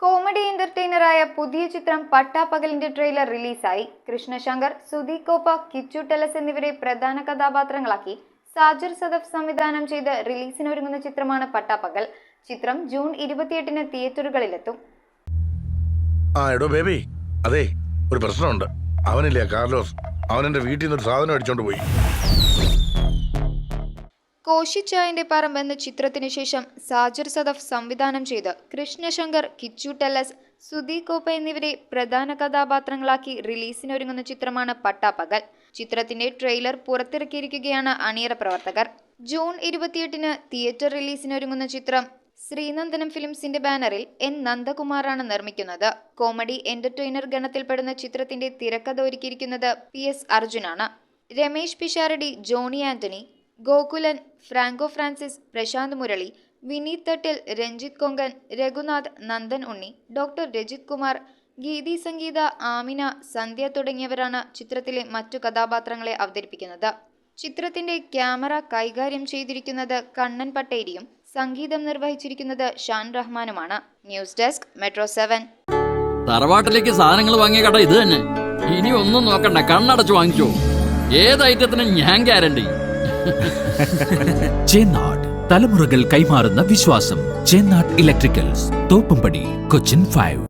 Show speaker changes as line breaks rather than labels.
Comedy എന്റർടൈനറായ പുതിയ ചിത്രം പട്ടാപ്പകലിന്റെ trailer റിലീസായി. കൃഷ്ണശങ്കർ, സുധീകോപ്പ, കിച്ചു ടെലസ് എന്നിവരെ പ്രധാന കഥാപാത്രങ്ങളാക്കി സാജിർ സദഫ് സംവിധാനം ചെയ്ത് റിലീസിനൊരുങ്ങുന്ന ചിത്രമാണ് പട്ടാപ്പകൽ. ചിത്രം ജൂൺ 28-ന് തിയേറ്ററുകളിലെത്തും.
ബേബി, അതെ, ഒരു പ്രശ്നമുണ്ട്. അവനില്ലേ കാർലോസ്, അവനെന്റെ വീട്ടിൽ നിന്ന് ഒരു സാധനം അടിച്ചോണ്ട് പോയി.
കോശിച്ചായന്റെ പറമ്പ് എന്ന ചിത്രത്തിനു ശേഷം സാജിർ സദഫ് സംവിധാനം ചെയ്ത് കൃഷ്ണശങ്കർ, കിച്ചു ടെലസ്, സുധീകോപ്പ എന്നിവരെ പ്രധാന കഥാപാത്രങ്ങളാക്കി റിലീസിനൊരുങ്ങുന്ന ചിത്രമാണ് പട്ടാപ്പകൽ. ചിത്രത്തിന്റെ ട്രെയിലർ പുറത്തിറക്കിയിരിക്കുകയാണ് അണിയറ പ്രവർത്തകർ. ജൂൺ 28-ന് തിയേറ്റർ റിലീസിനൊരുങ്ങുന്ന ചിത്രം ശ്രീനന്ദനം ഫിലിംസിന്റെ ബാനറിൽ എൻ നന്ദകുമാറാണ് നിർമ്മിക്കുന്നത്. കോമഡി എന്റർടൈനർ ഗണത്തിൽപ്പെടുന്ന ചിത്രത്തിന്റെ തിരക്കഥ ഒരുക്കിയിരിക്കുന്നത് PS അർജുനാണ്. രമേശ് പിഷാരടി, ജോണി ആന്റണി, ഗോകുലൻ, ഫ്രാങ്കോ ഫ്രാൻസിസ്, പ്രശാന്ത് മുരളി, വിനീത് തട്ടിൽ, രഞ്ജിത്ത് കൊങ്കൻ, രഘുനാഥ്, നന്ദൻ ഉണ്ണി, ഡോക്ടർ രജിത് കുമാർ, ഗീതി സംഗീത, ആമിന, സന്ധ്യ തുടങ്ങിയവരാണ് ചിത്രത്തിലെ മറ്റു കഥാപാത്രങ്ങളെ അവതരിപ്പിക്കുന്നത്. ചിത്രത്തിന്റെ ക്യാമറ കൈകാര്യം ചെയ്തിരിക്കുന്നത് കണ്ണൻ പട്ടേരിയും സംഗീതം നിർവഹിച്ചിരിക്കുന്നത് ഷാൻ റഹ്മാനുമാണ്. News desk, Metro 7.
തറവാട്ടിലേക്ക് സാധനങ്ങൾ വാങ്ങിയ കട ഇത് തന്നെ. ഇനി ഒന്നും നോക്കണ്ട, കണ്ണടച്ച് വാങ്ങിച്ചോ. ഏത് ഐറ്റത്തിനും ഞാൻ ഗ്യാരണ്ടി.
ചേന്നാട്, തലമുറകൾ കൈമാറുന്ന വിശ്വാസം. ചേന്നാട് ഇലക്ട്രിക്കൽസ്, തോപ്പുംപടി, കൊച്ചിൻ 5.